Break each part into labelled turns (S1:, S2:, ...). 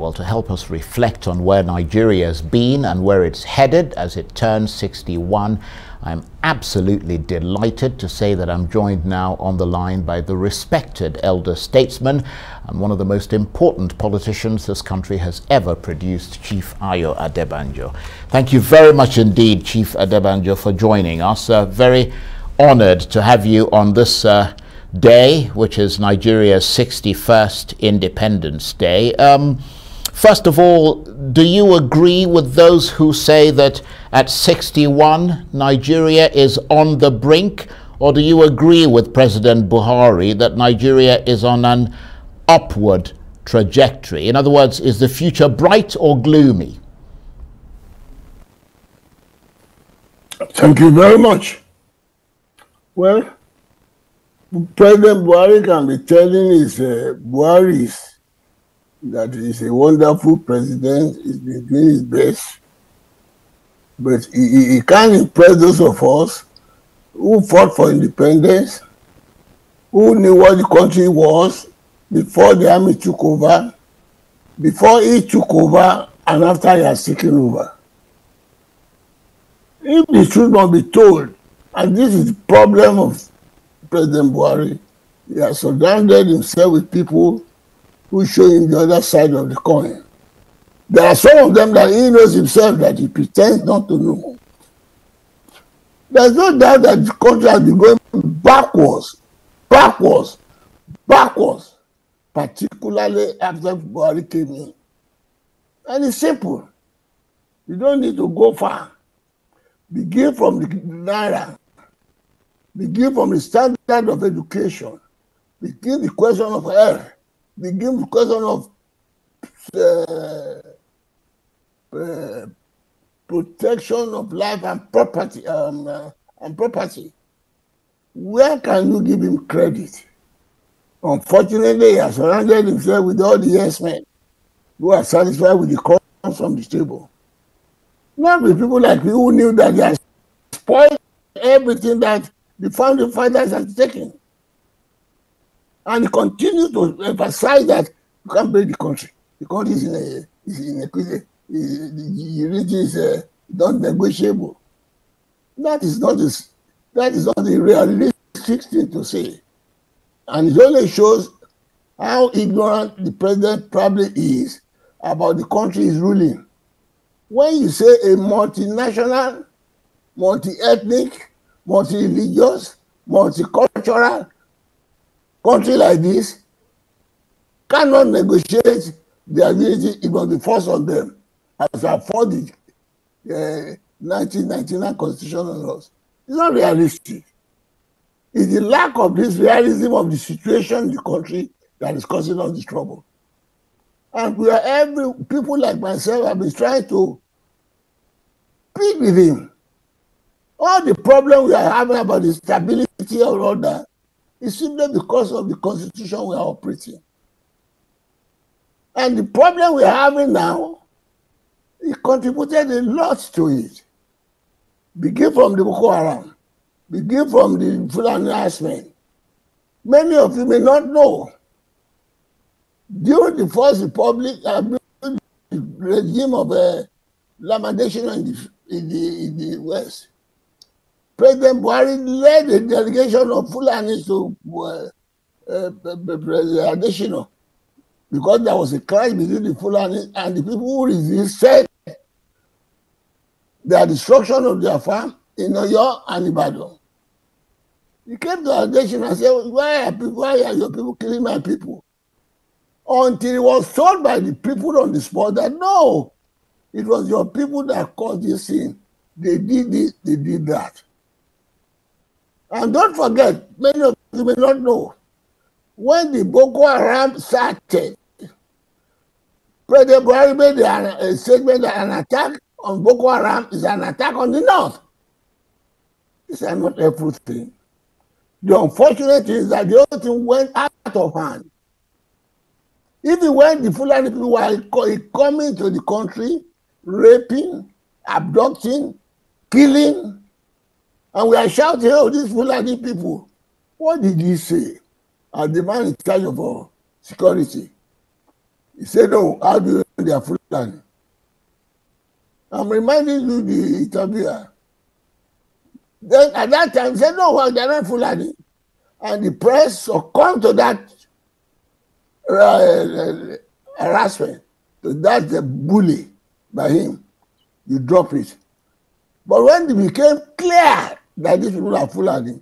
S1: well, to help us reflect on where Nigeria has been and where it's headed as it turns 61. I'm absolutely delighted to say that I'm joined now on the line by the respected elder statesman and one of the most important politicians this country has ever produced, Chief Ayo Adebanjo. Thank you very much indeed, Chief Adebanjo, for joining us. Very honored to have you on this day, which is Nigeria's 61st Independence Day. First of all, do you agree with those who say that at 61, Nigeria is on the brink? Or do you agree with President Buhari that Nigeria is on an upward trajectory? In other words, is the future bright or gloomy?
S2: Thank you very much. Well, President Buhari can be telling his Buharis that he's a wonderful president, he's been doing his best. But he can't impress those of us who fought for independence, who knew what the country was before the army took over, before he took over, and after he has taken over. If the truth must be told, and this is the problem of President Buhari, he has surrounded himself with people who show him the other side of the coin. There are some of them that he knows himself that he pretends not to know. There's no doubt that the country has been going backwards, particularly after Buhari came in. And it's simple. You don't need to go far. Begin from the naira. Begin from the standard of education. Begin the question of health. Begin the question of protection of life and property. Where can you give him credit? Unfortunately, he has surrounded himself with all the yes men who are satisfied with the crumbs from the table. Not with people like me who knew that they had spoiled everything that the founding fathers had taken. And he continued to emphasize that you can't break the country. The country is in a crisis. The unity is not negotiable. That is not a realistic thing to say. And it only shows how ignorant the president probably is about the country he's ruling. When you say a multinational, multi-ethnic, multi-religious, multicultural country like this cannot negotiate their unity, it must be forced on them, as afforded the 1999 constitutional laws. It's not realistic. It's the lack of this realism of the situation in the country that is causing us this trouble. And people like myself have been trying to plead with him. All the problem we are having about the stability of order is simply because of the constitution we are operating. And the problem we are having now, it contributed a lot to it. Begin from the Boko Haram, begin from the Fulani herdsmen. Many of you may not know. During the First Republic, the regime of lamentation in the West, President Buhari led a delegation of Fulanis to President Adesina because there was a clash between the Fulanis and the people who resisted the destruction of their farm in Oyo and Ibadan. He came to Adesina and said, why are your people killing my people? Until it was told by the people on the spot that no, it was your people that caused this sin. They did this, they did that. And don't forget, many of you may not know, when the Boko Haram started, President Buhari made a statement that an attack on Boko Haram is an attack on the North. It's not everything. The unfortunate thing is that the whole thing went out of hand. Even when the Fulani people were coming to the country, raping, abducting, killing, and we are shouting, oh, these Fulani people. What did he say? The man in charge of security. He said, oh, how do you they are Fulani. I'm reminding you the interviewer. Then at that time, he said, no, they're not Fulani. And the press succumbed to that harassment. So that's the bully by him. You drop it. But when it became clear that these people are Fulani,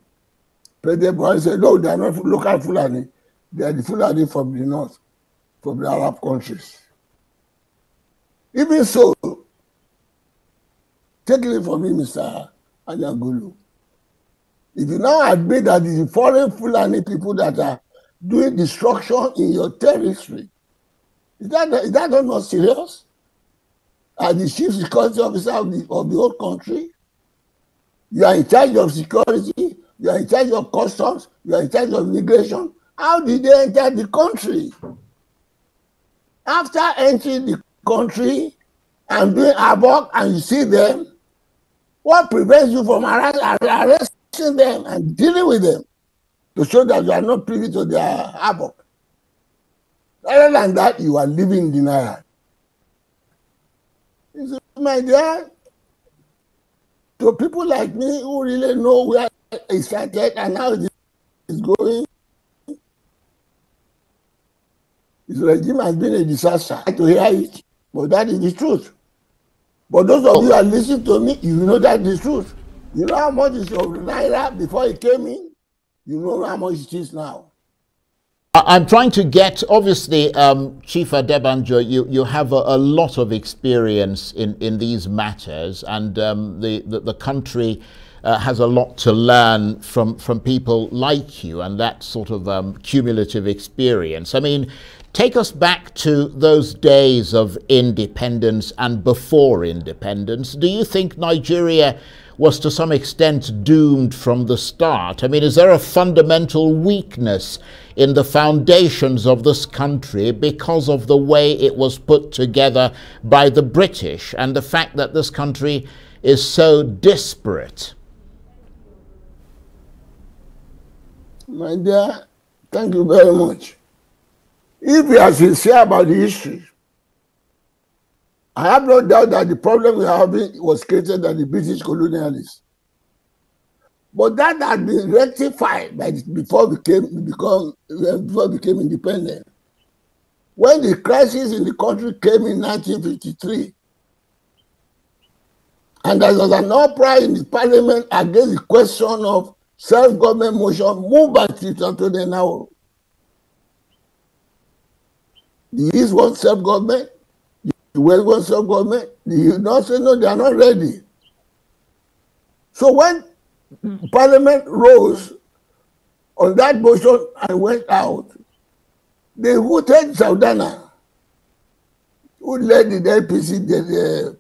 S2: President Buhari said, no, they are not local Fulani. They are the Fulani from the north, from the Arab countries. Even so, take it from me, Mr. Anyangulu. If you now admit that it's the foreign Fulani people that are doing destruction in your territory, is that not serious? As the chief security officer of the whole country, you are in charge of security, you are in charge of customs, you are in charge of immigration. How did they enter the country? After entering the country and doing havoc and you see them, what prevents you from arresting them and dealing with them to show that you are not privy to their havoc? Other than that, you are living in denial. My dear, to people like me who really know where it started and how it is going, this regime has been a disaster. I like to hear it, but that is the truth. But those of you who are listening to me, you know that is the truth. You know how much is your naira before it came in? You know how much it is now.
S1: I'm trying to get, obviously, Chief Adebanjo, you have a lot of experience in these matters, and the country has a lot to learn from people like you and that sort of cumulative experience. I mean, take us back to those days of independence and before independence. Do you think Nigeria was to some extent doomed from the start? I mean, is there a fundamental weakness in the foundations of this country because of the way it was put together by the British and the fact that this country is so disparate?
S2: My dear, thank you very much. If we are sincere about the history, I have no doubt that the problem we are having was created by the British colonialists. But that had been rectified before we became independent. When the crisis in the country came in 1953, and there was an uproar in the parliament against the question of self-government motion moved by Senator now. The East wants self-government, the West wants self-government, the North say no, they are not ready. So when Parliament rose on that motion and went out, they voted Saudana, who led the APC, the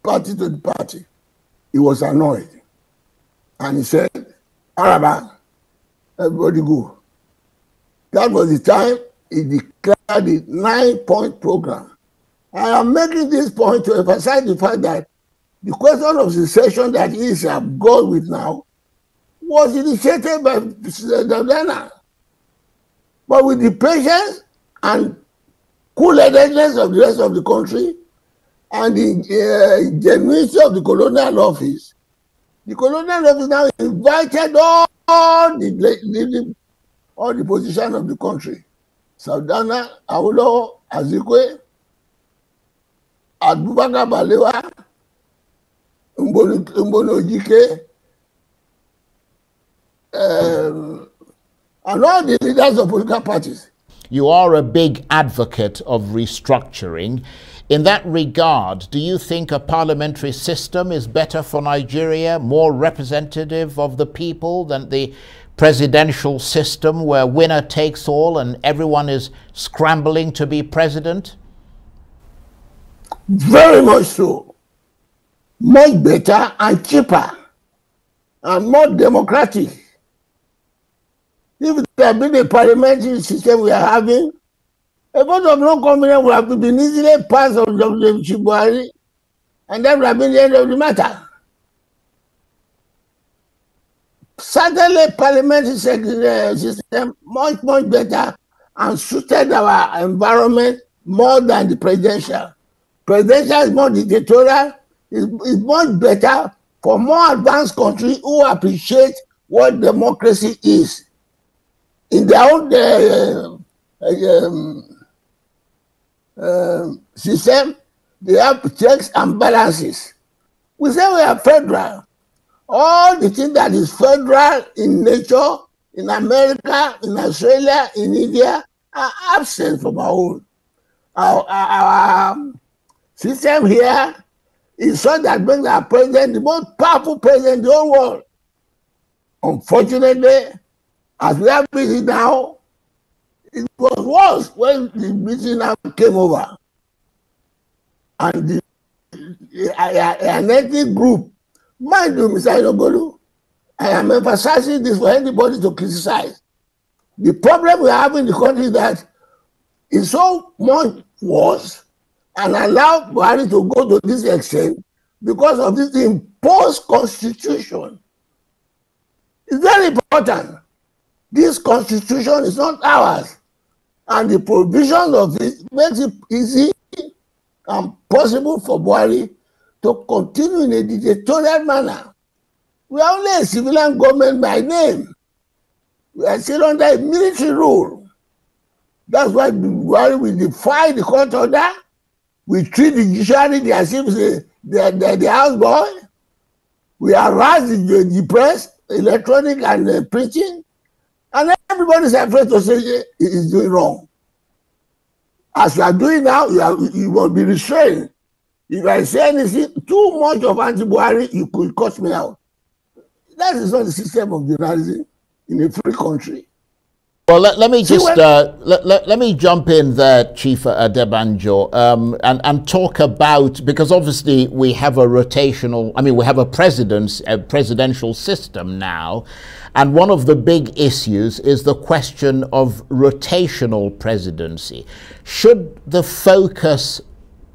S2: party to the party. He was annoyed. And he said, Araba, everybody go. That was the time he declared the 9-point program. I am making this point to emphasize the fact that the question of secession that he is gone with now was initiated by Saudana. But with the patience and cool-headedness of the rest of the country and the genuinity of the colonial office now invited all the position of the country. Saudana, Awolowo, Azikwe, Abubakar Balewa, Mbono Ojike, and all the leaders of political parties.
S1: You are a big advocate of restructuring. In that regard, do you think a parliamentary system is better for Nigeria, more representative of the people than the presidential system where winner takes all and everyone is scrambling to be president?
S2: Very much so. Much better and cheaper and more democratic. If there had been a parliamentary system we are having, a vote of no confidence would have been easily passed on the Chief Buhari, and that would have been the end of the matter. Certainly, parliamentary system much better and suited our environment more than the presidential. Presidential is more dictatorial, is much better for more advanced countries who appreciate what democracy is. In their own system, they have checks and balances. We say we are federal. All the things that is federal in nature, in America, in Australia, in India, are absent from our own. Our system here is such that makes our president the most powerful president in the whole world. Unfortunately, as we have it now, it was worse when the British now came over. And the an ethnic group, mind you, Mr. Inogolu, I am emphasizing this for anybody to criticize. The problem we have in the country is that it's so much worse and allowed Buhari to go to this extent because of this imposed constitution. It's very important. This constitution is not ours, and the provision of it makes it easy and possible for Buhari to continue in a dictatorial manner. We are only a civilian government by name. We are still under a military rule. That's why Buhari will defy the court order. We treat the judiciary as if they're the houseboy. We harass the press, electronic and printing, and everybody is afraid to say he's doing wrong. As you are doing now, you will be restrained. If I say anything too much of anti-Buhari, you could cut me out. That is not the system of journalism in a free country.
S1: Well, let me just let me jump in there, Chief Adebanjo, and talk about, because obviously we have a rotational, I mean, we have a presidential system now, and one of the big issues is the question of rotational presidency. Should the focus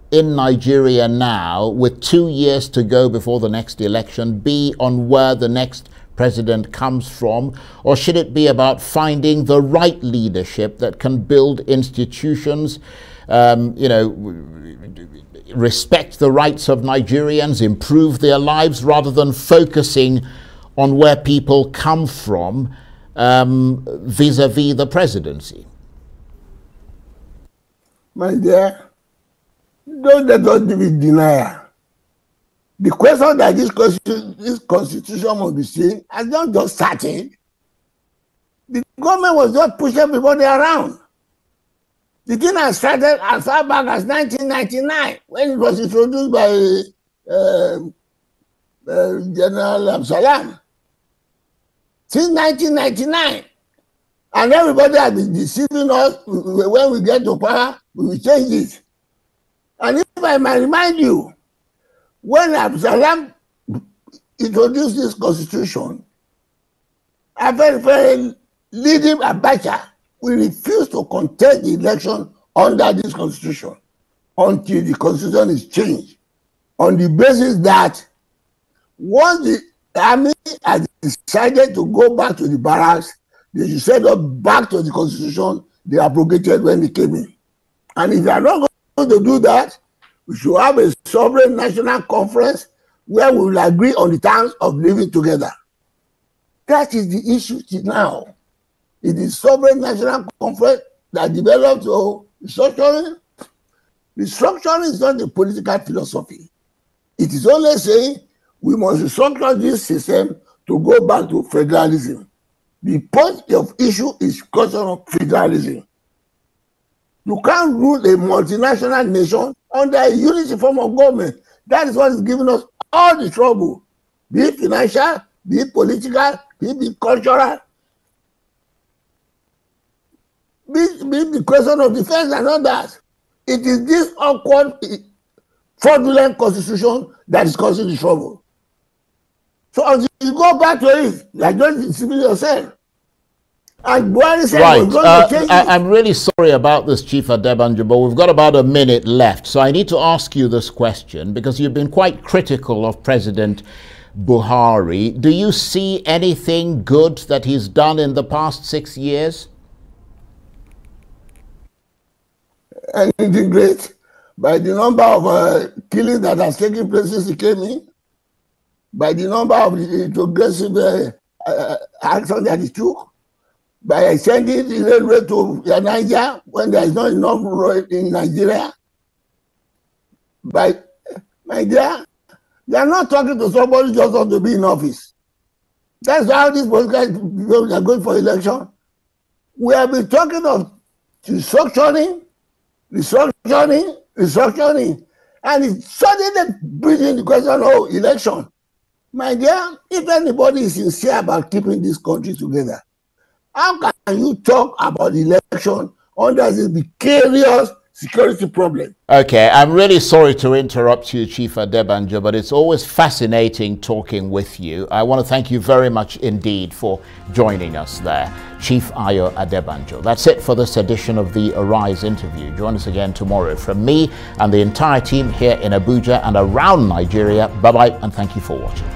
S1: in Nigeria now, with 2 years to go before the next election, be on where the next president comes from, or should it be about finding the right leadership that can build institutions, respect the rights of Nigerians, improve their lives, rather than focusing on where people come from vis-a-vis the presidency?
S2: My dear, don't let us be denial. The question that this constitution must be seen has not just started. The government was just pushing everybody around. The thing has started as far back as 1999, when it was introduced by General Absalam. Since 1999. And everybody has been deceiving us. When we get to power, we will change it. And if I might remind you, when Absalam introduced this constitution, after leading Abacha, we refused to contest the election under this constitution until the constitution is changed, on the basis that once the army has decided to go back to the barracks, they should set up back to the constitution they abrogated when they came in. And if they are not going to do that, we should have a sovereign national conference where we will agree on the terms of living together. That is the issue now. It is sovereign national conference that develops restructuring. Restructuring is not a political philosophy. It is only saying we must restructure this system to go back to federalism. The point of issue is question of federalism. You can't rule a multinational nation under a unity form of government. That is what is giving us all the trouble, be it financial, be it political, be it cultural, be it the question of defense and all that. It is this awkward, fraudulent constitution that is causing the trouble. So until you go back to it, you are just deceiving yourself. And Buhari said we're going to change it.
S1: I'm really sorry about this, Chief Adebanjo, but we've got about a minute left. So I need to ask you this question, because you've been quite critical of President Buhari. Do you see anything good that he's done in the past 6 years?
S2: anything great by the number of killings that has taken place since he came in, by the number of progressive action that he took, by sending the railway to Niger when there is not enough road in Nigeria. By my dear, you are not talking to somebody just want to be in office. That's how these political people are going for election. We have been talking of restructuring, and it's suddenly bringing the question, oh, election. My dear, if anybody is sincere about keeping this country together, how can you talk about election under this precarious security problem?
S1: Okay, I'm really sorry to interrupt you, Chief Adebanjo, but it's always fascinating talking with you. I want to thank you very much indeed for joining us there, Chief Ayo Adebanjo. That's it for this edition of the Arise interview. Join us again tomorrow. From me and the entire team here in Abuja and around Nigeria, bye-bye and thank you for watching.